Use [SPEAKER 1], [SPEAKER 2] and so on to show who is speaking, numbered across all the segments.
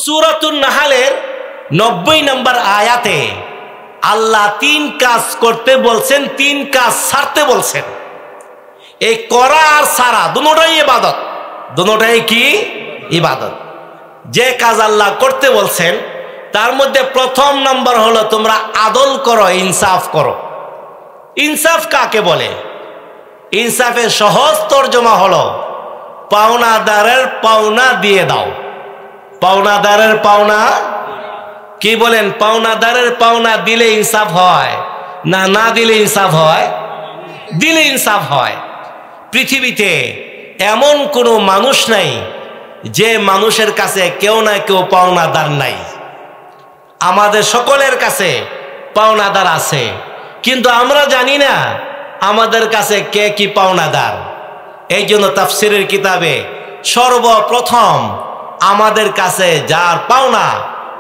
[SPEAKER 1] সূরাতুন নাহলের 90 নম্বর আয়াতে আল্লাহ 3 কাজ করতে বলছেন, 3 কাজ ছাড়তে বলছেন। এই করা আর ছাড়া দুটোটাই ইবাদত, দুটোটাই কি ইবাদত। যে কাজ আল্লাহ করতে বলছেন তার মধ্যে প্রথম নম্বর হলো তোমরা আদল করো, ইনসাফ করো। ইনসাফ কাকে বলে? ইনসাফের সহজ তর্জমা হলো পাওনাদারের পাওনা দিয়ে দাও। পাওনাদারের পাওনা কি বলেন? পাওনাদারের পাওনা দিলে ইনসাফ হয় না, না দিলে ইনসাফ হয়? দিলে ইনসাফ হয়। পৃথিবীতে এমন কোনো মানুষ নাই যে মানুষের কাছে কেউ না কেউ পাওনাদার নাই। আমাদের সকলের কাছে পাওনাদার আছে, কিন্তু আমরা জানি না আমাদের কাছে কে কি পাওনাদার। এই জন্য তাফসীরের কিতাবে সর্বপ্রথম আমাদের কাছে যার পাওনা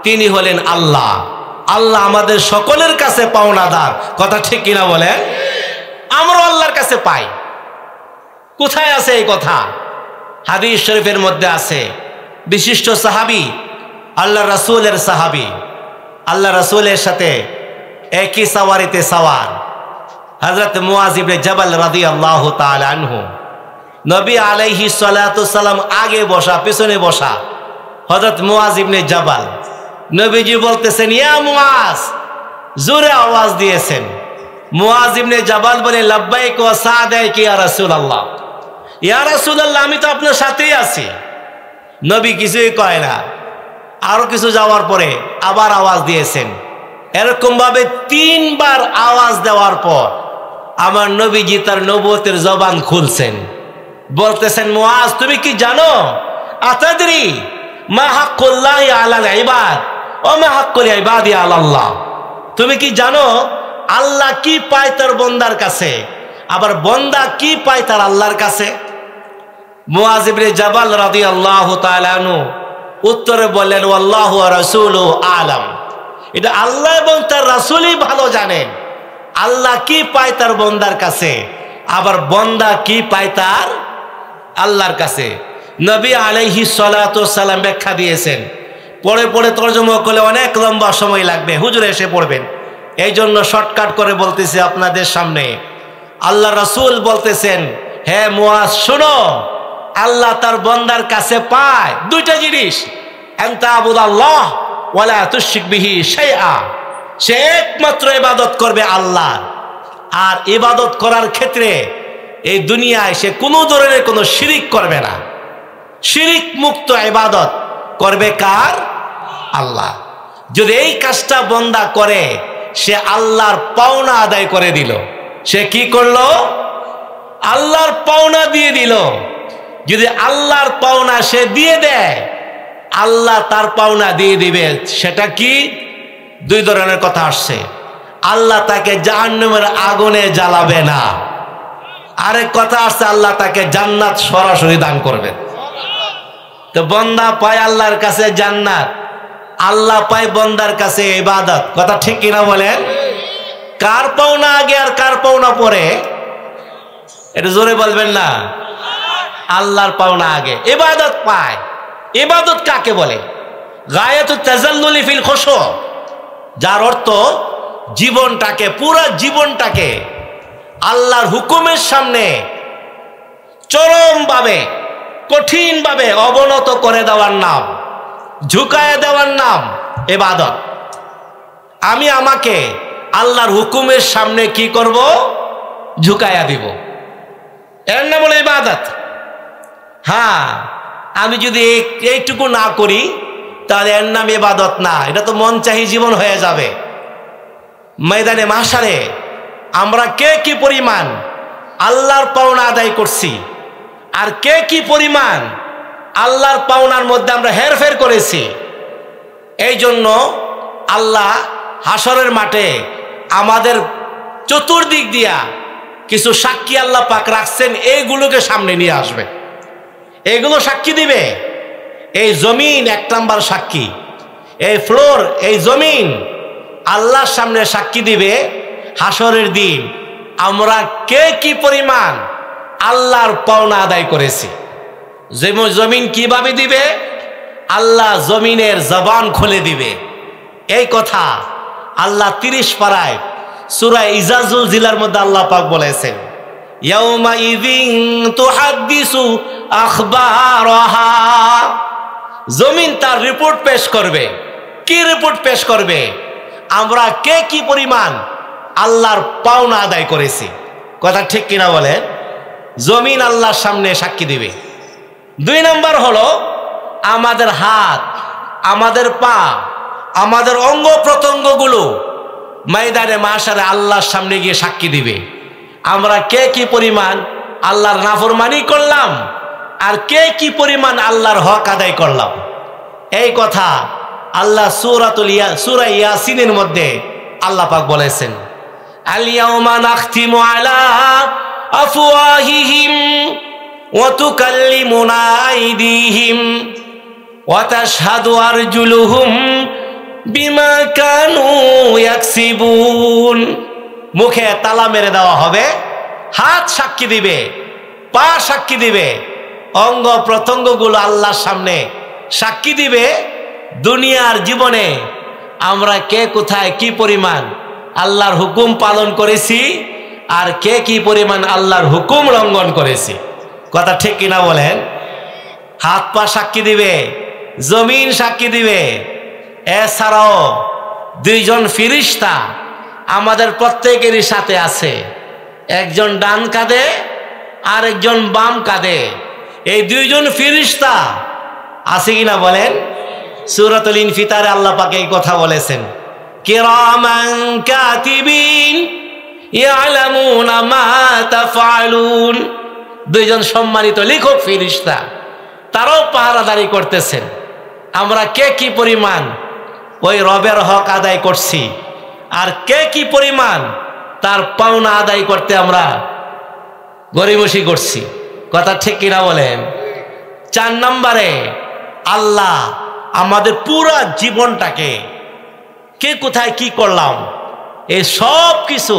[SPEAKER 1] তিনি হলেন আল্লাহ। আল্লাহ আমাদের সকলের কাছে পাওনাদার। কথা ঠিক কিনা বলেন? আমরা আল্লাহর কাছে পাই। কোথায় আছে এই কথা? হাদিস শরীফের মধ্যে আছে। বিশিষ্ট সাহাবী, আল্লাহ রাসূলের সাহাবী, আল্লাহ রাসূলের সাথে একই সাওয়ারিতে সাওয়ার হযরত মুআজ ইবনে জাবাল রাদিয়াল্লাহু তাআলা আনহু। নবী আলাইহিস সালাতু সালাম আগে বসা, পিছনে বসা হযরত মুআজ ইবনে জাবাল। নবীজি বলতেছেন, ইয়া মুআজ, জোরে আওয়াজ দিয়েছেন। মুআজ ইবনে জাবাল বলে, লাব্বাইক ওয়া সাদাইক ইয়া রাসূলুল্লাহ। ইয়া রাসূলুল্লাহ, আমি তো আপনার সাথেই আছি। নবী কিছুই কয় না। আরো কিছু যাওয়ার পরে আবার আওয়াজ দিয়েছেন। এরকম ভাবে 3 বার আওয়াজ দেওয়ার পর আমার নবীজি তার নবুয়তের জবান খুলছেন। বলতেছেন, মুআজ, তুমি কি জানো? আতাদরি মা হাক্কুল্লাহি আলাল ইবাদ ওয়া মা হাক্কুল ইবাদি আলাল্লাহ। তুমি কি জানো আল্লাহ কি পায় তার বান্দার কাছে, আবার বান্দা কি পায় তার আল্লাহর কাছে? মুআজ ইবনে জাবাল রাদিয়াল্লাহু তাআলা আনহু উত্তরে বললেন, ওয়াল্লাহু ওয়া রাসূলুহু আলাম। এটা আল্লাহ এবং তার রাসূলই ভালো জানেন আল্লাহ কি পায় তার বান্দার কাছে, আবার বান্দা কি পায় তার আল্লাহর কাছে। নবী আলাইহিস সালাতু সালাম ব্যাখ্যা দিয়েছেন। পড়ে পড়ে তরজমা করলে অনেক লম্বা সময় লাগবে, হুজুর এসে পড়বেন। এই জন্য শর্টকাট করে বলতেছি আপনাদের সামনে। আল্লাহ রাসূল বলতেছেন, হে মুআজ, শোনো, আল্লাহ তার বান্দার কাছে পায় 2টা জিনিস। আনতা আবুদাল্লাহ ওয়ালা তুশরিক বিহি শাইআ। সে একমাত্র ইবাদত করবে আল্লাহ, আর ইবাদত করার ক্ষেত্রে এই দুনিয়ায় সে কোনো ধরনের কোনো শিরিক করবে না। শিরিক মুক্ত ইবাদত করবে কার? আল্লাহ। যদি এই কাজটা বান্দা করে, সে আল্লাহর পাওনা আদায় করে দিল। সে কি করলো? আল্লাহর পাওনা দিয়ে দিল। যদি আল্লাহর পাওনা সে দিয়ে দেয়, আল্লাহ তার পাওনা দিয়ে দিবে। সেটা কি? 2 ধরনের কথা আসছে। আল্লাহ তাকে জাহান্নামের আগুনে জ্বালাবে না। আরেক কথা আসছে, আল্লাহ তাকে জান্নাত সরাসরি দান করবেন। তো বান্দা পায় আল্লাহর কাছে জান্নাত, আল্লাহ পায় বান্দার কাছে ইবাদত। কথা ঠিক কিনা বলেন? কার পাওনা আগে আর কার পাওনা পরে? এটা জোরে বলবেন না। আল্লাহর পাওনা আগে, ইবাদত পায়। ইবাদত কাকে বলে? গায়াতুত তাজাল্লুলি ফিল খুশু, যার অর্থ জীবনটাকে, পুরো জীবনটাকে আল্লাহর হুকুমের সামনে চরমভাবে, কঠিনভাবে অবনত করে দেওয়ার নাম, ঝুঁকায় দেওয়ার নাম ইবাদত। আমি আমাকে আল্লাহর হুকুমের সামনে কি করব? ঝুঁকায়া দিব। এর নাম হলো ইবাদত। হ্যাঁ, আমি যদি এইটুকু না করি তাহলে এর নাম ইবাদত না। এটা তো মন চাহি জীবন হয়ে যাবে। ময়দানে মাহশারে আমরা কে কি পরিমাণ আল্লাহর পাওনা আদায় করছি, আর কে কি পরিমাণ আল্লাহর পাওনার মধ্যে আমরা হেরফের করেছি। এই জন্য আল্লাহ হাসরের মাঠে আমাদের চতুর্দিক দিয়া কিছু সাক্ষী আল্লাহ পাক রাখছেন, এইগুলোকে সামনে নিয়ে আসবে। এগুলো সাক্ষী দিবে। এই জমিন 1 নাম্বার সাক্ষী। এই ফ্লোর, এই জমিন আল্লাহর সামনে সাক্ষী দিবে হাসরের দিন আমরা কে কি পরিমাণ আল্লাহর পাওনা আদায় করেছি। জমিন কিভাবে দিবে? আল্লাহ জমিনের জবান খুলে দিবে। এই কথা আল্লাহ 30 পারায় সূরা ইজাজুল জিলার মধ্যে আল্লাহ পাক বলেছেন, ইয়াউমা ইযিন তুহাদ্দিসু আখবারাহা। জমিন তার রিপোর্ট পেশ করবে। কি রিপোর্ট পেশ করবে? আমরা কে কি পরিমাণ আল্লাহর পাওনা আদায় করেছি। কথা ঠিক কিনা বলেন? জমিন আল্লাহর সামনে সাক্ষী দিবে। 2 নম্বর হলো আমাদের হাত, আমাদের পা, আমাদের অঙ্গ প্রত্যঙ্গগুলো ময়দানে মাশারে আল্লাহর সামনে গিয়ে সাক্ষী দিবে। আমরা কে কি পরিমাণ আল্লাহর নাফরমানি করলাম আর কে কি পরিমাণ আল্লাহর হক আদায় করলাম। এই কথা আল্লাহ সূরা ইয়াসিনের মধ্যে আল্লাহ পাক বলেছেন, আল ইয়াউমা নাখতিমু আলা আফওয়াহিহিম ওয়া তুকাল্লিমুনা আইদিহিম ওয়া তাশহাদু আরজুলুহুম বিমা কানু ইয়াকসিবুন। মুখে তালা মেরে দেওয়া হবে, হাত সাক্ষী দিবে, পা সাক্ষী দিবে, অঙ্গ প্রত্যঙ্গগুলো আল্লাহর সামনে সাক্ষী দিবে। দুনিয়ার জীবনে আমরা কে কোথায় কি পরিমাণ আল্লাহর হুকুম পালন করেছি আর কে কি পরিমাণ আল্লাহর হুকুম লঙ্ঘন করেছি। কথা ঠিক কিনা বলেন? হাত পা সাক্ষী দিবে, জমিন সাক্ষী দিবে। এছাড়াও 2 জন ফেরেশতা আমাদের প্রত্যেকেরই সাথে আছে। একজন ডান কাঁধে আর একজন বাম কাঁধে। এই 2 জন ফেরেশতা আছে কিনা বলেন? সূরাতুল ইনফিতারে আল্লাহ পাক এই কথা বলেছেন, কিরামান কাতিবিন ইয়ালামুনা মা তাফআলুন। 2 জন সম্মানিত লেখক ফেরেশতা, তারাও পাহারাদারি করতেছেন। আমরা কে কি পরিমাণ ওই রবের হক আদায় করছি আর কে কি পরিমাণ তার পাওনা আদায় করতে আমরা গড়িমসি করছি। কথা ঠিক কিনা বলেন? 4 নম্বরে আল্লাহ আমাদের পুরো জীবনটাকে কে কোথায় কি করলাম এই সব কিছু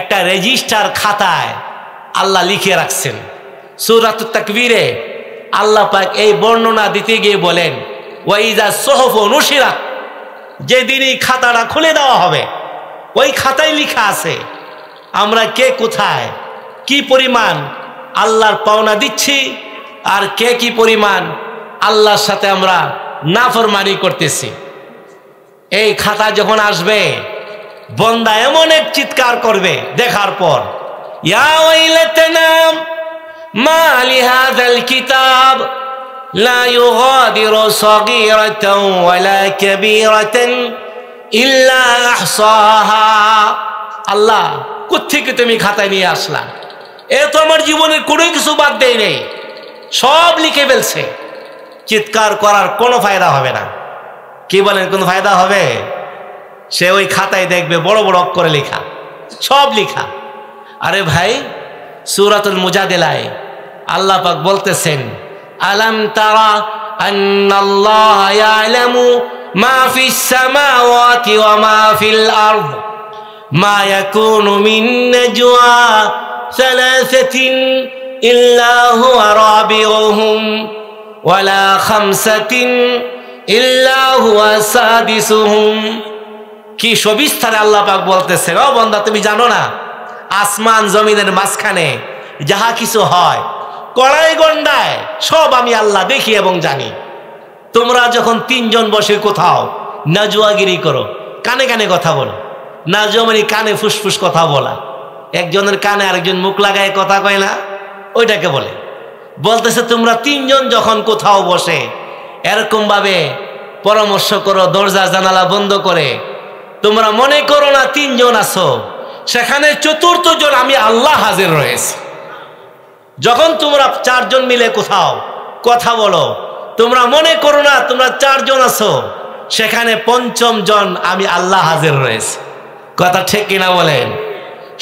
[SPEAKER 1] একটা রেজিস্টার খাতায় আল্লাহ লিখে রাখছেন। সূরাতুত তাকবীরে আল্লাহ পাক এই বর্ণনা দিতে গিয়ে বলেন, ওয়াইজা সুহুফ নুশিরাত, যেদিনই খাতাটা খুলে দেওয়া হবে ওই খাতায় লেখা আছে আমরা কে কোথায় কি পরিমাণ আল্লাহর পাওনা দিচ্ছি আর কে কি পরিমাণ আল্লাহর সাথে আমরা নাফরমানি করতেছি। এই খাতা যখন আসবে বান্দা এমন এক চিৎকার করবে দেখার পর, ইয়া ওয়াইলাতানা মা লিহাযাল কিতাব লা ইউগাদিরু সাগীরাতান ওয়ালা কাবীরাতান ইল্লা আহসাহা। আল্লাহ, কোত্থেকে তুমি খাতায় নিয়ে আসলা? এ তো আমার জীবনের কোনো কিছু বাদ দেয় নেই, সব লিখে ফেলছে। চিৎকার করার কোনো ফায়দা হবে না। কি বলেন, কোনো ফায়দা হবে? সে ওই খাতায় দেখবে বড় বড় অক্ষরে লেখা, সব লেখা। আরে ভাই, সূরাতুল মুজাদিলায় আল্লাহ পাক বলতেছেন, আলাম তারা আন্নাল্লাহা ইয়ালামু মা ফিস সামাওয়াতি ওয়া মা ফিল আরদ মা ইয়াকুনু মিন নাজওয়া সালাসাতিন ইল্লা হুয়া রাবিউহুম ওয়ালা খামসাতিন ইল্লা হুয়া সাদিসুহুম। কি সবিস্তারে আল্লাহ পাক বলতেছে, ও বান্দা তুমি জানো না আসমান জমিনের মাঝখানে যাহা কিছু হয় কড়াই গন্ডায় সব আমি আল্লাহ দেখি এবং জানি। তোমরা যখন 3 জন বসে কোথাও নাজুয়াগিরি করো, কানে কানে কথা বলো, নাজুয়া মানে কানে ফুসফুস কথা বলা, একজনের কানে আরেকজন মুখ লাগায় কথা কয় না, ওইটাকে বলে। বলতেছে তোমরা 3 জন যখন কোথাও বসে এরকম ভাবে পরামর্শ করো দরজা জানালা বন্ধ করে, তোমরা মনে করো না 3 জন আছো, সেখানে 4র্থ জন আমি আল্লাহ হাজির রয়েছে। যখন তোমরা 4 জন মিলে কোথাও কথা বলো, তোমরা মনে করো না তোমরা 4 জন আছো, সেখানে 5ম জন আমি আল্লাহ হাজির রয়েছে। কথা ঠিক কিনা বলেন?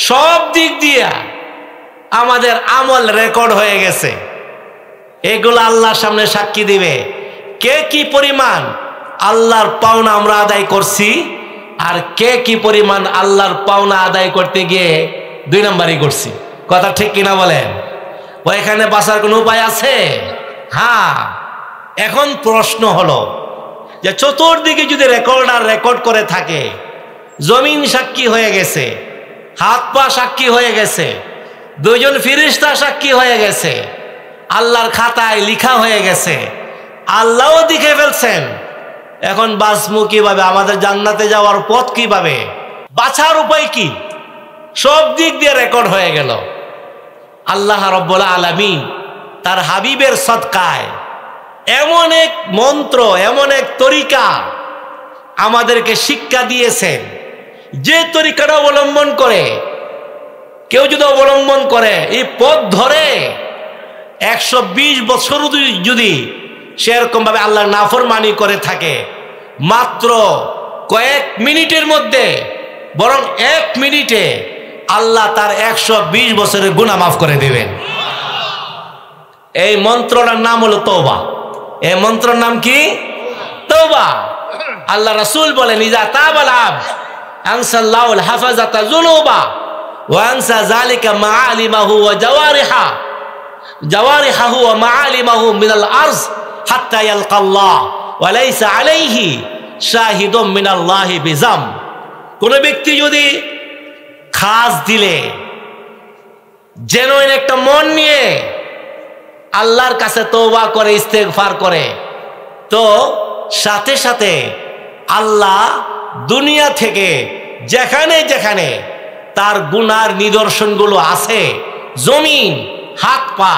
[SPEAKER 1] সব দিক দিয়া আমাদের আমল রেকর্ড হয়ে গেছে, এগুলো আল্লাহর সামনে সাক্ষী দিবে কে কি পরিমাণ আল্লাহর পাওনা আমরা আদায় করছি আর কে কি পরিমাণ আল্লাহর পাওনা আদায় করতে গিয়ে 2 নম্বরই করছি। কথা ঠিক কিনা বলেন? ওইখানে বাঁচার কোনো উপায় আছে? হ্যাঁ, এখন প্রশ্ন হলো যে চতুর্দিকে যদি রেকর্ড করে থাকে, জমিন সাক্ষী হয়ে গেছে, হাত পা সাক্ষী হয়ে গেছে, দুইজন ফেরেশতা সাক্ষী হয়ে গেছে, আল্লাহর খাতায় লিখা হয়ে গেছে, আল্লাহও দেখে ফেলছেন, এখন বাঁচমু কিভাবে? আমাদের জান্নাতে যাওয়ার পথ কিভাবে? বাঁচার উপায় কি? সব দিক দিয়ে রেকর্ড হয়ে গেল। আল্লাহ রাব্বুল আলামিন তার হাবিবের সদকায় এমন এক মন্ত্র, এমন এক তরিকা আমাদেরকে শিক্ষা দিয়েছেন, যে তরিকাটা অবলম্বন করে কেউ যদি অবলম্বন করে এই পথ ধরে 120 বছর যদি সেরকম ভাবে আল্লাহর নাফরমানি করে থাকে, মাত্র কয়েক মিনিটের মধ্যে, বরং 1 মিনিটে আল্লাহ তার 120 বছরের গুনাহ মাফ করে দিবেন। এই মন্ত্রটার নাম হলো তওবা। এই মন্ত্রের নাম কি? তওবা। আল্লাহ রাসূল বলেন, ইজা তাবাল আবদ আনসাল্লাহুল হাফাজাতা যুনুবা ওয়া আনসা যালিকা মাআলিমাহু ওয়া জাওয়ারিহাহু ওয়া মাআলিমাহু মিনাল আরজ হাত্তা ইয়ালকাল্লাহ ওয়া লাইসা আলাইহি শাহিদুম মিনাল্লাহি বিজাম। কোন ব্যক্তি যদি খাস দিলে জেনুইন একটা মন নিয়ে আল্লাহর কাছে তওবা করে, ইস্তেগফার করে, তো সাথে সাথে আল্লাহ দুনিয়া থেকে যেখানে যেখানে তার গুনার নিদর্শনগুলো আছে, জমিন, হাত পা,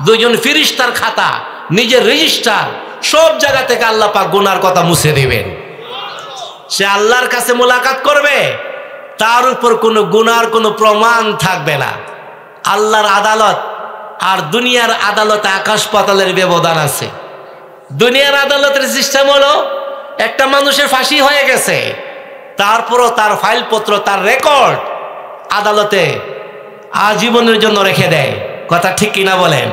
[SPEAKER 1] দুইজন ফেরেশতার খাতা, নিজের রেজিস্টার, সব জায়গা থেকে আল্লাহ পাক গুনার কথা মুছে দিবেন। সে আল্লাহর কাছে মোলাকাত করবে, তার উপর কোনো গুনার কোনো প্রমাণ থাকবে না। আল্লাহর আদালত আর দুনিয়ার আদালতে আকাশ পাতালের ব্যবধান আছে। দুনিয়ার আদালতের সিস্টেম হলো একটা মানুষের ফাঁসি হয়ে গেছে, তারপরও তার ফাইলপত্র, তার রেকর্ড আদালতে আজীবনের জন্য রেখে দেয়। কথা ঠিক কিনা বলেন?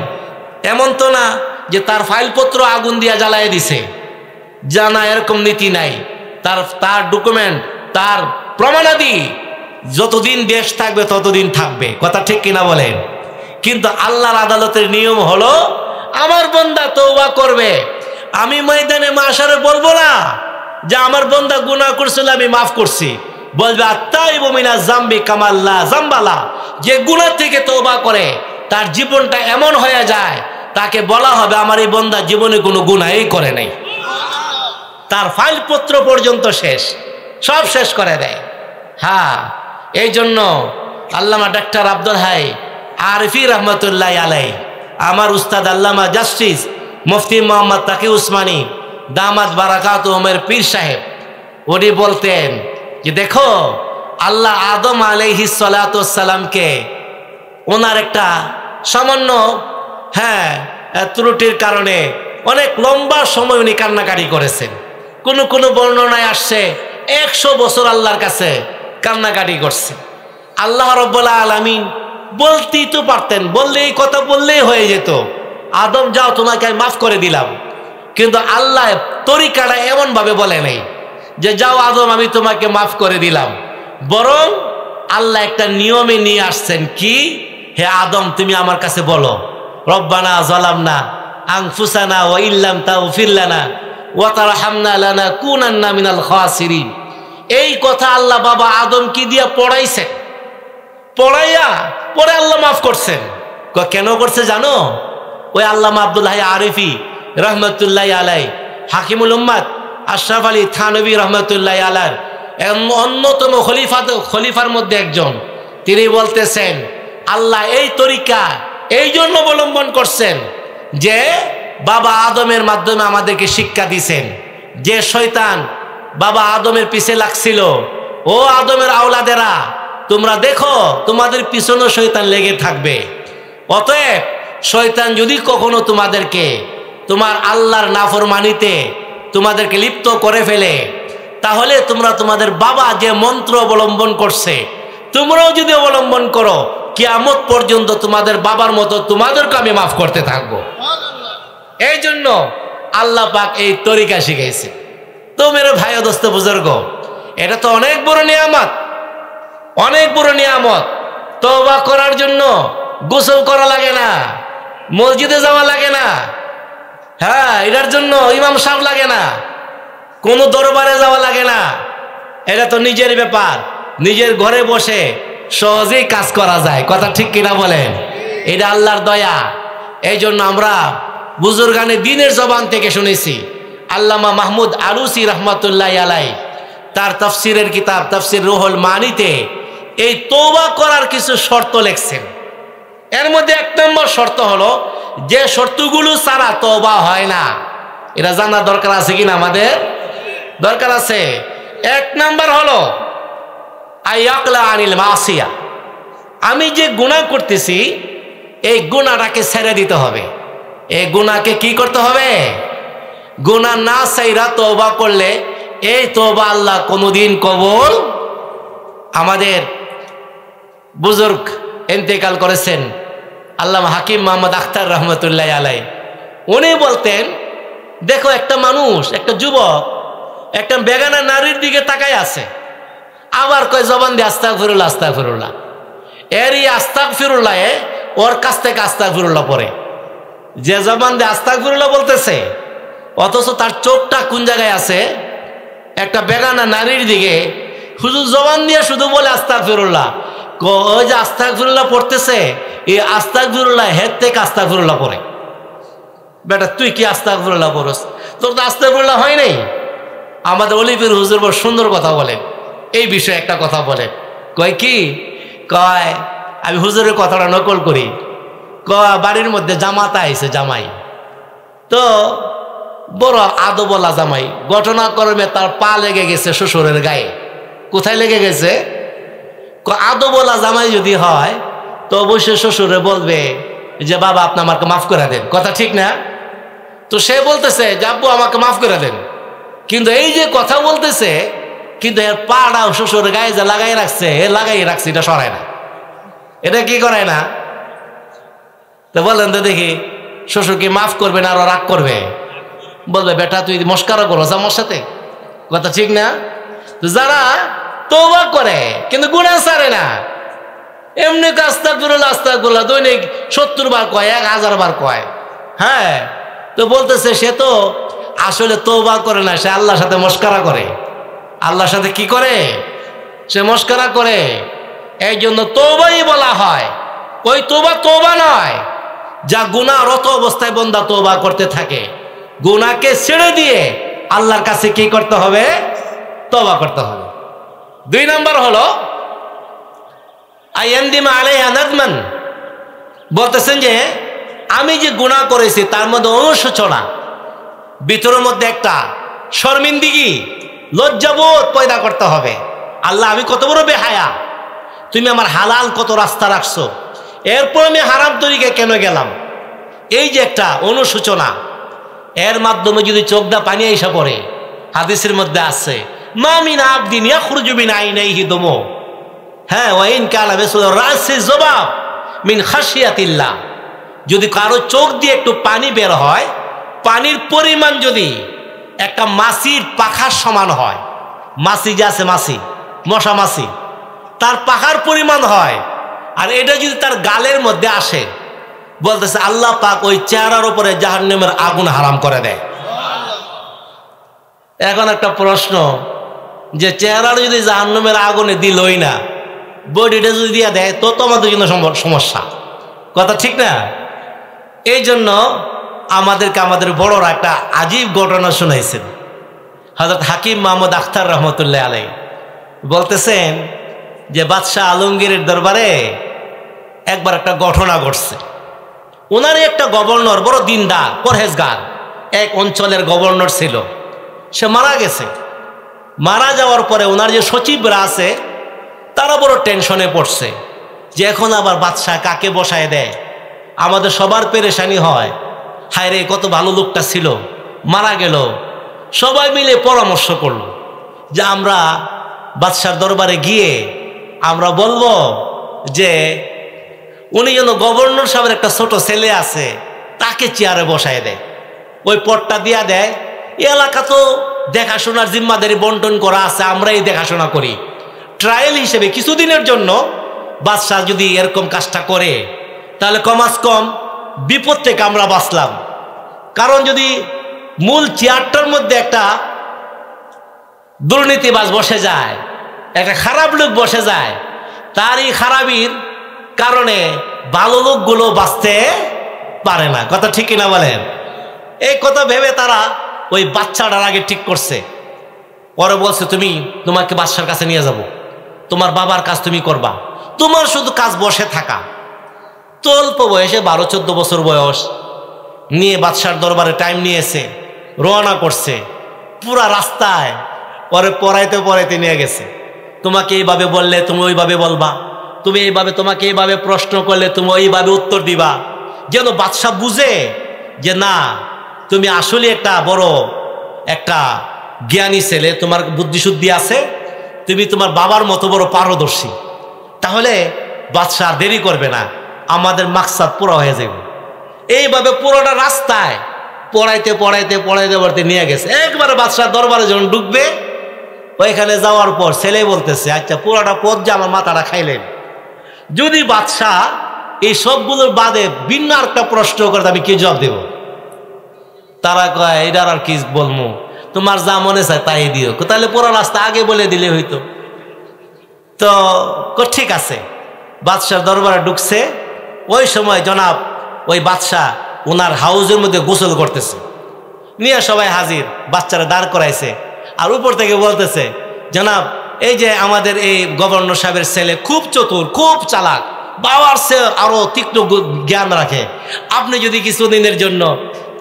[SPEAKER 1] এমন তো না যে তার ফাইলপত্র আগুন দিয়া জ্বালায় দিছে, জানা এরকম নীতি নাই। তার ডকুমেন্ট, তার প্রমাণাদি যতদিন দেশ থাকবে ততদিন থাকবে। কথা ঠিক কিনা বলেন? কিন্তু আল্লাহর আদালতের নিয়ম হলো, আমার বান্দা তওবা করবে, আমি ময়দানে মাশারে বলবো না যে আমার বান্দা গুনাহ করছিল আমি মাফ করছি, বলবে আত্তাইবু মিনাজ জামবি কামাল্লা জামবালা। যে গুনাহ থেকে তওবা করে তার জীবনটা এমন হয়ে যায়, তাকে বলা হবে আমার এই বান্দা জীবনে কোনো গুনাহই করে নাই, তার ফাইলপত্র পর্যন্ত শেষ, সব শেষ করে দেয়। হ্যাঁ, এই জন্য আল্লামা ডাক্তার আব্দুল হাই আরিফি রহমতুল্লাহ আলাই, আমার উস্তাদ আল্লামা জাস্টিস মুফতি মোহাম্মদ তাকি উসমানী দামাত বারাকাত ওমর পীর সাহেব, উনি বলতেন যে দেখো, আল্লাহ আদম আলাইহিস সালাতু ওয়াস সালামকে ওনার একটা সামান্য ত্রুটির কারণে অনেক লম্বা সময় উনি কান্নাকাটি করেছেন। কোন বর্ণনায় আসছে 100 বছর আল্লাহর কাছে কান্নাকাটি করছে। আল্লাহ রাব্বুল আলামিন বলতেই তো পারতেন, বললেই কথা বললেই হয়ে যেত, আদম যাও তোমাকে আমি মাফ করে দিলাম। কিন্তু আল্লাহ তরিকাটা এমন ভাবে বলে নাই যে যাও আদম আমি তোমাকে মাফ করে দিলাম, বরং আল্লাহ একটা নিয়মে নিয়ে আসছেন। কি? হে আদম তুমি আমার কাছে বলো, রব্বানা যালামনা আনফুসানা ওয়া ইল্লাম তাগফির লানা ওয়া তারহামনা লানাকুনান্না মিনাল খাসিরিন। এই কথা আল্লাহ বাবা আদম কি দিয়া পড়াইছেন, পড়াইয়া পরে আল্লাহ মাফ করছেন। কেন করছে জানো? ওই আল্লামা আব্দুল হাই আরিফি রহমতুল্লাহ আলাই, হাকিমুল উম্মাত আশরাফ আলী থানভী রহমতুল্লাহ আলার অন্যতম খলিফার মধ্যে একজন, তিনি বলতেছেন আল্লাহ এই তরিকা এই জন্য অবলম্বন করছেন যে বাবা আদমের মাধ্যমে আমাদেরকে শিক্ষা দিছেন যে শয়তান বাবা আদমের পিছে লাগছিল, ও আদমের আওলাদেরা তোমরা দেখো তোমাদের পিছনে শয়তান লেগে থাকবে। অতএব শয়তান যদি কখনো তোমাদেরকে তোমার আল্লাহর নাফরমানিতে তোমাদেরকে লিপ্ত করে ফেলে, তাহলে তোমরা তোমাদের বাবা যে মন্ত্র অবলম্বন করছে তোমরাও যদি অবলম্বন করো, কিয়ামত পর্যন্ত তোমাদের বাবার মতো তোমাদেরকে আমি মাফ করতে থাকবো। এই জন্য আল্লাহ পাক এই তরিকা শিখাইছে। তো মেরে ভাই ও দোস্ত বুজুর্গ, এটা তো অনেক বড় নিয়ামত, অনেক বড় নিয়ামত। তওবা করার জন্য গোসল করা লাগে না, মসজিদে যাওয়া লাগে না, হ্যাঁ, এটার জন্য ইমাম সাহেব লাগে না, কোনো দরবারে যাওয়া লাগে না। এটা তো নিজের ব্যাপার, নিজের ঘরে বসে সহজেই কাজ করা যায়। কথা ঠিক কিনা বলেন? এটা আল্লাহর দয়া। এই জন্য আমরা বুজুর্গানে দিনের জবান থেকে শুনেছি, আল্লামা মাহমুদ আলুসি রহমতুল্লাহ আলাই তার তাফসিরের কিতাব তাফসির রুহুল মানিতে এই তওবা করার কিছু শর্ত লিখছেন। এর মধ্যে 1 নম্বর শর্ত হলো, যে শর্তগুলো ছাড়া তওবা হয় না। এটা জানার দরকার আছে কিনা? আমাদের দরকার আছে। 1 নম্বর হলো আয়াকলা আনিল মাসিয়া, আমি যে গুনাহ করতেছি এই গুনাহটাকে ছেড়ে দিতে হবে। এই গুনাহকে কি করতে হবে? গুনাহ না ছাইরা তওবা করলে এই তওবা আল্লাহ কোনোদিন কবুল। আমাদের বুজুর্গ ইন্তেকাল করেছেন আল্লামা হাকিম মোহাম্মদ আখতার রহমতুল্লাহ আলাই, উনি বলতেন, দেখো একটা মানুষ, একটা যুবক একটা বেগানা নারীর দিকে তাকায় আছে, আবার কয় জবান দিয়ে আস্তাগফিরুল্লাহ আস্তাগফিরুল্লাহ। এরই আস্তাগফিরুল্লাহ ওর কাছ থেকে আস্তাগফিরুল্লাহ পড়ে। যে জবান দিয়ে আস্তাগফিরুল্লাহ বলতেছে, অথচ তার চোখটা কোন জায়গায় আছে? একটা বেগানা নারীর দিকে। শুধু জবান দিয়ে শুধু বলে আস্তাগফিরুল্লাহ, ওই যে আস্তাগফিরুল্লাহ পড়তেছে, এই আস্তাগফিরুল্লাহ হেড থেকে আস্তাগফিরুল্লাহ পড়ে। বেটা তুই কি আস্তাগফিরুল্লাহ পড়স? তোর তো আস্তাগফিরুল্লাহ হয় নাই। আমাদের অলিপুর হুজুর বড় সুন্দর কথা বলেন এই বিষয়ে। একটা কথা বলেন, কয় কি কয়, আমি হুজুরের কথাটা নকল করি। বাড়ির মধ্যে জামাতা আইছে, জামাই তো বড় আদবলা জামাই, ঘটনাক্রমে তার পা লেগে গেছে শ্বশুরের গায়ে। কোথায় লেগে গেছে? আদবলা জামাই যদি হয় তো অবশ্যই শ্বশুরে বলবে যে বাবা আপনি আমাকে মাফ করে দেন। কথা ঠিক না? তো সে বলতেছে যে আব্বু আমাকে মাফ করে দেন, কিন্তু এই যে কথা বলতেছে, কিন্তু এর পাড়াও শ্বশুরের গায়ে যে লাগাই রাখছে, লাগাই রাখছে, এটা সরায় না। এটা কি করে না? তো বলেন তো দেখি, শ্বশুর কি মাফ করবে না আরো রাগ করবে? বলবে বেটা তুই মস্কারা করো আমার সাথে। কথা ঠিক না? তো যারা তওবা করে কিন্তু গুনাহ ছাড়ে না, এমনি আস্তাগফিরুল্লাহ আস্তাগফিরুল্লাহ দৈনিক 70 বার কয়, 1000 বার কয়, হ্যাঁ, তো বলতেছে সে তো আসলে তওবা করে না, সে আল্লাহর সাথে মস্কারা করে। আল্লাহর সাথে কি করে? সে মস্কারা করে। এই জন্য তওবাই বলা হয়। ওই তওবা তওবা নয় যা গুনাহরত অবস্থায় বান্দা তওবা করতে থাকে। গুনাহকে ছেড়ে দিয়ে আল্লাহর কাছে কি করতে হবে? তওবা করতে হবে। 2 নম্বর হলো আয়ান্দিমা আলাইহা নাদমান, বলতেছেন যে আমি যে গুনাহ করেছি তার মধ্যে অনুশোচনা, ভিতরের মধ্যে একটা শর্মিন্দিগি, লজ্জাবোধ পয়দা করতে হবে। আল্লাহ আমি কত বড় বেহায়া, তুমি আমার হালাল কত রাস্তা রাখছো, এরপর আমি হারাম তরিকে কেন গেলাম? এই যে একটা অনুশোচনা, এর মাধ্যমে যদি চোখ দা পানি এসে পড়ে, হাদিসের মধ্যে আছে মা মিন আবদিন ইয়াখরুজু মিন আইনাইহি দুমু, হ্যাঁ, ওয়াইন কালা বিসুল রাসি যবাব মিন খাশিয়াতিল্লাহ, যদি কারো চোখ দিয়ে একটু পানি বের হয়, পানির পরিমাণ যদি একটা মাছির পাখার সমান হয়, মাছি যে আছে মাছি, মশা মাছি, তার পাখার পরিমাণ হয়, আর এটা যদি তার গালের মধ্যে আসে, বলতেছে আল্লাহ পাক ওই চেহারার উপরে জাহান্নামের আগুন হারাম করে দেয়। এখন একটা প্রশ্ন, যে চেহারাটা যদি জাহান্নামের আগুনে দিলই না, বডিটা যদি দিয়ে দেয় তো আমাদের জন্য সমস্যা। কথা ঠিক না? এই জন্য আমাদেরকে আমাদের বড়রা একটা আজীব ঘটনা শুনাইছেন। হযরত হাকিম মোহাম্মদ আখতার রহমতুল্লাহ আলাই বলতেছেন যে বাদশাহ আলমগীরের দরবারে একবার একটা ঘটনা ঘটছে। ওনারই একটা গভর্নর, বড় দিনদার পরহেজগার, এক অঞ্চলের গভর্নর ছিল, সে মারা গেছে। মারা যাওয়ার পরে ওনার যে সচিবরা আছে তারা বড় টেনশনে পড়ছে যে এখন আবার বাদশাহ কাকে বসায় দেয়, আমাদের সবার পেরেশানি হয়। হায় রে, কত ভালো লোকটা ছিল, মারা গেল। সবাই মিলে পরামর্শ করলো যে আমরা বাদশার দরবারে গিয়ে আমরা বলবো যে উনি যেন গভর্নর সাহেবের একটা ছোট ছেলে আছে তাকে চেয়ারে বসায় দেয়, ওই পদটা দিয়া দেয়। এলাকা তো দেখাশোনার জিম্মাদারি বন্টন করা আছে, আমরাই দেখাশোনা করি। ট্রায়াল হিসেবে কিছুদিনের জন্য বাদশাহ যদি এরকম কাজটা করে তাহলে কমাস কম বিপদ থেকে আমরা বাঁচলাম। কারণ যদি মূল চেয়ারটার মধ্যে একটা দুর্নীতিবাজ বসে যায়, একটা খারাপ লোক বসে যায়, তার এই খারাপির কারণে ভালো লোকগুলো বাঁচতে পারে না। কথা ঠিক কিনা বলেন? এই কথা ভেবে তারা ওই বাচ্চাটার আগে ঠিক করছে। পরে বলছে তোমাকে বাদশার কাছে নিয়ে যাব, তোমার বাবার কাজ তুমি করবা, তোমার শুধু কাজ বসে থাকা। তো অল্প বয়সে 12-14 বছর বয়স নিয়ে বাদশার দরবারে টাইম নিয়েছে, রওনা করছে পুরা রাস্তায়। পরে পড়াইতে নিয়ে গেছে, তোমাকে এইভাবে বললে তুমি ওইভাবে বলবা, তুমি এইভাবে, তোমাকে এইভাবে প্রশ্ন করলে তুমি ওইভাবে উত্তর দিবা, যেন বাদশা বুঝে যে না তুমি আসলে একটা বড় একটা জ্ঞানী ছেলে, তোমার বুদ্ধিশুদ্ধি আছে, তুমি তোমার বাবার মতো বড় পারদর্শী। তাহলে বাদশা দেরি করবে না, আমাদের মাকসাদ পুরো হয়ে যাবে। এইভাবে পুরোটা রাস্তায় পড়াইতে নিয়ে গেছে। একবারে বাদশার দরবারে যখন ঢুকবে, ওইখানে যাওয়ার পর ছেলে বলতেছে, আচ্ছা পুরোটা পথ যে আমার মাথাটা খাইলেন, যদি বাদশাহ এই সবগুলোর বাদে ভিন্ন একটা প্রশ্ন করে আমি কি জবাব দেব? তারা কয় এটার আর কি বলবো, তোমার যা মনে চায় তাই দিও। তাহলে পুরো রাস্তা আগে বলে দিলে হইতো। তো ঠিক আছে, বাদশার দরবারে ঢুকছে। ওই সময় জনাব ওই বাদশাহ ওনার হাউজের মধ্যে গোসল করতেছে, নিয়ে সবাই হাজির, বাচ্চারা দাঁড় করাইছে। আর উপর থেকে বলতেছে, জনাব এই যে আমাদের এই গভর্নর সাহেবের ছেলে খুব চতুর, খুব চালাক, বাবার চেয়ে আরো তীক্ষ্ণ জ্ঞান রাখে, আপনি যদি কিছুদিনের জন্য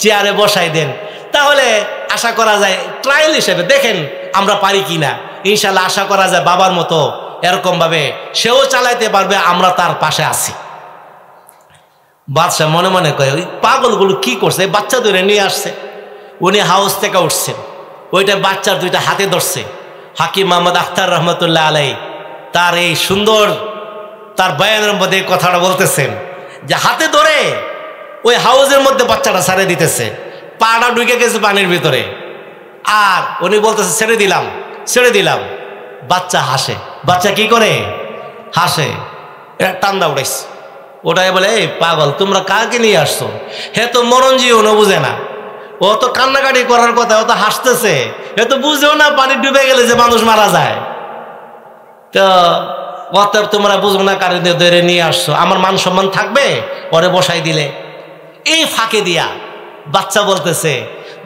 [SPEAKER 1] চেয়ারে বসাই দেন তাহলে আশা করা যায় ট্রায়াল হিসেবে দেখেন আমরা পারি কিনা, ইনশাল্লাহ আশা করা যায় বাবার মতো এরকম ভাবে সেও চালাইতে পারবে, আমরা তার পাশে আছি। বাদশাহ মনে মনে কয় ওই পাগলগুলো কি করছে, বাচ্চা ধরে নিয়ে আসছে। উনি হাউস থেকে উঠছেন, ওইটা বাচ্চার দুইটা হাতে ধরছে। হাকিম মোহাম্মদ আখতার রহমতুল্লাহ আলাই তার এই সুন্দর তার বয়ানের মধ্যে কথাটা বলতেছেন যে হাতে ধরে ওই হাউসের মধ্যে বাচ্চাটা ছেড়ে দিতেছে, পাটা ঢুকে গেছে পানির ভিতরে। আর উনি বলতেছে ছেড়ে দিলাম। বাচ্চা হাসে। বাচ্চা কি করে? হাসে। এটা টান্দা উঠাইছে। ওটাই বলে এই পাগল তোমরা কাকে নিয়ে আসছো? হে তো মরণজীবনও না, বুঝে না, ও তো কান্নাকাটি করার কথা, ও তো হাসতেছে, এ তো বুঝেও না পানি ডুবে গেলে যে মানুষ মারা যায়। তো অতএব তোমরা বুঝবো না কারে ধরে নিয়ে আসছো, আমার মান সম্মান থাকবে? পরে বসাই দিলে। এই ফাঁকে দিয়া বাচ্চা বলতেছে,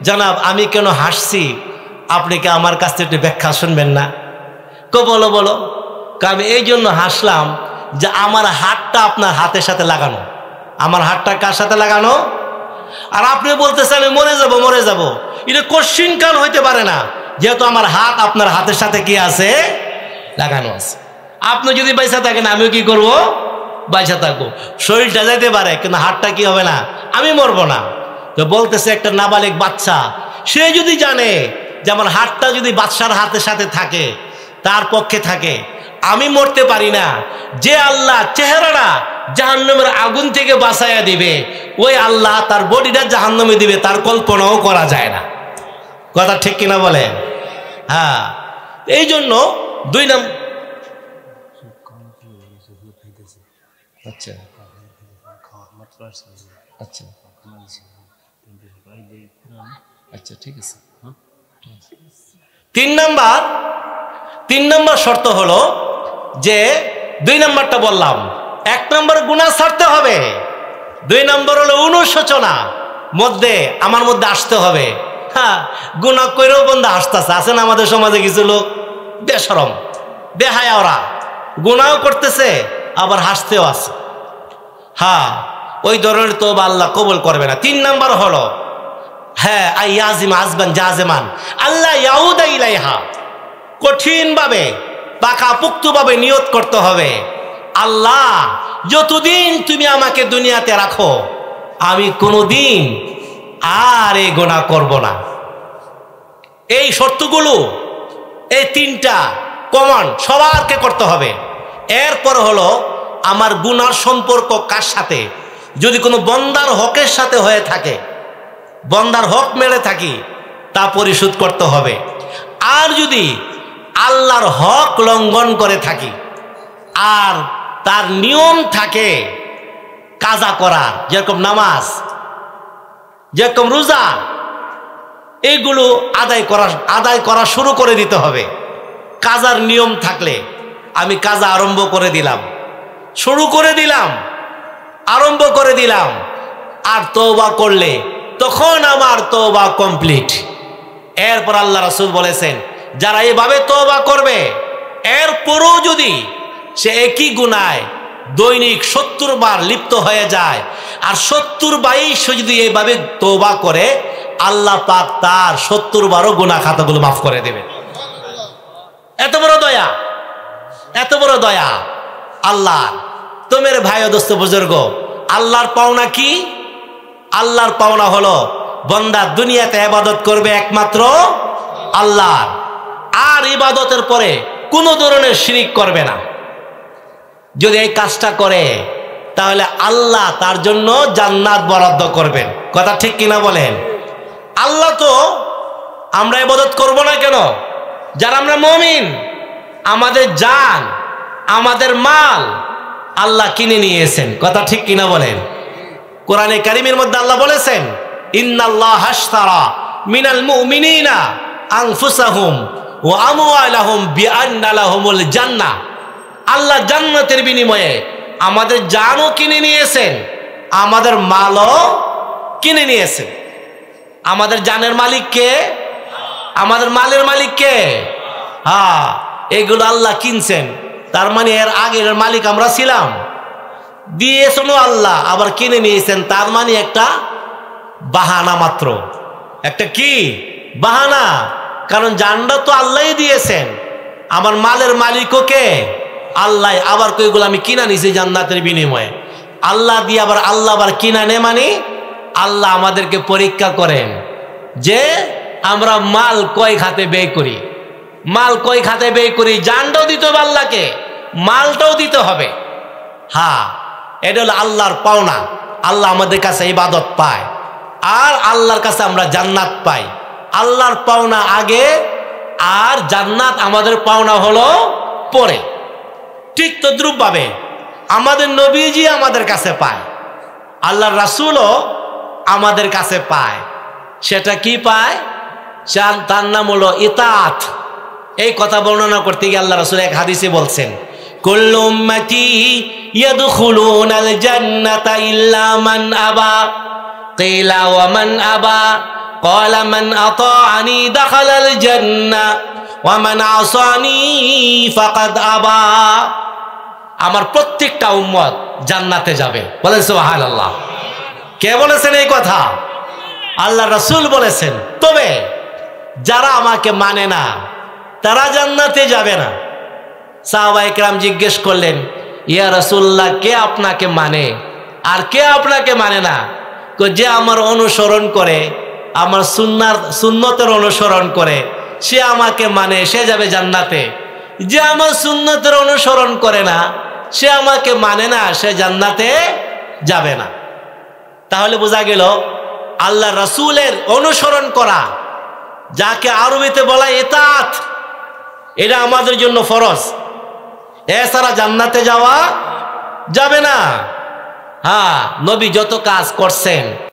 [SPEAKER 1] জনাব আমি কেন হাসছি আপনি কি আমার কাছ থেকে একটু ব্যাখ্যা শুনবেন না? বলো। আমি এই জন্য হাসলাম যে আমার হাতটা আপনার হাতের সাথে লাগানো। আমার হাতটা কার সাথে লাগানো? আর আপনি বলতেছেন আমি মরে যাব। এটা কোশ্চিন কাল হইতে পারে না, যেহেতু আমার হাত আপনার হাতের সাথে কি আছে? লাগানো আছে। আপনি যদি বাইসা থাকেন আমিও কি করব? বাইসা থাকবো। শরীরটা যাইতে পারে কিন্তু হাতটা কি হবে না, আমি মরবো না। তো বলতেছে একটা নাবালিক বাচ্চা, সে যদি জানে যে আমার হাতটা যদি বাদশার হাতের সাথে থাকে, তার পক্ষে থাকে, আমি মরতে পারি না, যে আল্লাহ চেহারাটা জাহান্নামের আগুন থেকে বাঁচাইয়া দিবে, ওই আল্লাহ তার বডিটা জাহান্নামে দিবে, তার কল্পনাও করা যায় না। কথা ঠিক কিনা বলেন? হ্যাঁ, এই জন্য 2 নম্বর। আচ্ছা আচ্ছা আচ্ছা ঠিক আছে। 3 নম্বর শর্ত হলো যে 2 নম্বরটা বললাম, 1 নম্বর গুনাহ ছাড়তে হবে, 2 নম্বর হলো অনুশোচনা আমার মধ্যে আসতে হবে। হ্যাঁ, গুনাহ কইরেও বন্ধু হাসতেছে। আছেন আমাদের সমাজে কিছু লোক বেশরম বেহায়া, ওরা গুনাহও করতেছে আবার হাসতেও আছে। হ্যাঁ, ওই ধরনের তো আল্লাহ কবুল করবে না। 3 নম্বর হলো হ্যাঁ আইয়াজিম আজবান জাজেমান আল্লাহ ইয়াউদা ইলাইহা, কঠিনভাবে পাকাপোক্তভাবে নিয়ত করতে হবে, আল্লাহ যতদিন তুমি আমাকে দুনিয়াতে রাখো আমি কোনোদিন আর এই গুনাহ করব না। এই শর্তগুলো, এই 3টা কমন সবারকে করতে হবে। এরপর হলো আমার গুনার সম্পর্ক কার সাথে? যদি কোনো বন্দার হকের সাথে হয়ে থাকে, বন্দার হক মেরে থাকি, তা পরিশোধ করতে হবে। আর যদি আল্লাহর হক লঙ্ঘন করে থাকি আর তার নিয়ম থাকে কাজা করার, যেরকম নামাজ, যেরকম রোজা, এইগুলো আদায় করা শুরু করে দিতে হবে। কাজার নিয়ম থাকলে আমি কাজা আরম্ভ করে দিলাম, শুরু করে দিলাম, আরম্ভ করে দিলাম, আর তওবা করলে তখন আমার তওবা কমপ্লিট। এরপর আল্লাহ রাসূল বলেছেন, যারা এভাবে তওবা করবে, এরপরও যদি সে একই গুনায় দৈনিক 70 বার লিপ্ত হয়ে যায়, আর 70 বারই সে যদি এইভাবে তওবা করে, আল্লাহ পাক তার 70 বারও গুনাহ খাতাগুলো মাফ করে দেবেন। এত বড় দয়া, এত বড় দয়া আল্লাহ। তো মেরে ভাই ও দোস্ত বুজুর্গ, আল্লাহর পাওনা কি? আল্লাহর পাওনা হলো বান্দা দুনিয়াতে ইবাদত করবে একমাত্র আল্লাহর, আর ইবাদতের পরে কোনো ধরনের শিরিক করবে না। যদি এই কাজটা করে তাহলে আল্লাহ তার জন্য জান্নাত বরাদ্দ করবেন। কথা ঠিক কিনা বলেন? আল্লাহ তো আমরা ইবাদত করব না কেন? যারা আমরা মুমিন, আমাদের জান, আমাদের মাল আল্লাহ কিনে নিয়েছেন। কথা ঠিক কিনা বলেন? কোরআনে কারীমের মধ্যে আল্লাহ বলেছেন, ইন্নাল্লাহা আশতারা মিনাল মুমিনিনা আনফুসাহুম ওয়া আমওয়ালাহুম বিআন্না লাহুমুল জান্নাহ। আল্লাহ জান্নাতের বিনিময়ে আমাদের জানও কিনে নিয়েছেন, আমাদের মালও কিনে নিয়েছেন। আমাদের জানের মালিক কে? আমাদের মালের মালিক কে? হ্যাঁ, এগুলো আল্লাহ কিনছেন। তার মানে এর আগের মালিক আমরা ছিলাম, দিয়েছেন আল্লাহ, আবার কিনে নিয়েছেন। তার মানে একটা বাহানা মাত্র, একটা কি বাহানা। কারণ জানটা তো আল্লাহই দিয়েছেন, আমার মালের মালিকও কে? আল্লাহ। আবার কইগুলো আমি কিনা নিছি জান্নাতের বিনিময়ে। আল্লাহ দিয়ে আবার আল্লাহ আবার কিনা নে, মানে আল্লাহ আমাদেরকে পরীক্ষা করেন যে আমরা মাল কয় খাতে ব্যয় করি, মাল কয় খাতে ব্যয় করি। জানটাও দিতে হবে আল্লাহকে, মালটাও দিতে হবে। হ্যাঁ, এটা হলো আল্লাহর পাওনা। আল্লাহ আমাদের কাছে ইবাদত পায়, আর আল্লাহর কাছে আমরা জান্নাত পাই। আল্লাহর পাওনা আগে, আর জান্নাত আমাদের পাওনা হলো পরে। ঠিক তদ্রূপভাবে আমাদের নবীজি আমাদের কাছে পায়, আল্লাহর রাসূলও আমাদের কাছে পায়। সেটা কি পায়? তার নাম হলো ইতাআত। এই কথা বর্ণনা করতে গিয়ে আল্লাহ রাসূল এক হাদিসে বলছেন, কুল্লু উম্মতি ইয়াদখুলুনাল জান্নাতা ইল্লা মান আবা। কিলা ওয়া মান আবা? ক্বালা মান আতাআনি দাখালাল জান্নাহ ওয়া মান আসানি ফাকাদ আবা। আমার প্রত্যেকটা উম্মত জান্নাতে যাবে। বলেন সুবহানাল্লাহ। কে বলেছেন এই কথা? আল্লাহ রাসূল বলেছেন। তবে যারা আমাকে মানে না তারা জান্নাতে যাবে না। সাহাবায়ে কেরাম জিজ্ঞেস করলেন, ইয়া রাসূলুল্লাহ, কে আপনাকে মানে আর কে আপনাকে মানে না? যে আমার অনুসরণ করে, আমার সুন্নতের অনুসরণ করে, সে আমাকে মানে, সে যাবে জান্নাতে। যে আমার সুন্নতের অনুসরণ করে না, সে আমাকে মানে না, সে জান্নাতে যাবে না। তাহলে বোঝা গেল আল্লাহ রাসূলের অনুসরণ করা, যাকে আরবিতে বলা ইতাআত, এটা আমাদের জন্য ফরজ। এছাড়া জান্নাতে যাওয়া যাবে না। হ্যাঁ, নবী যত কাজ করছেন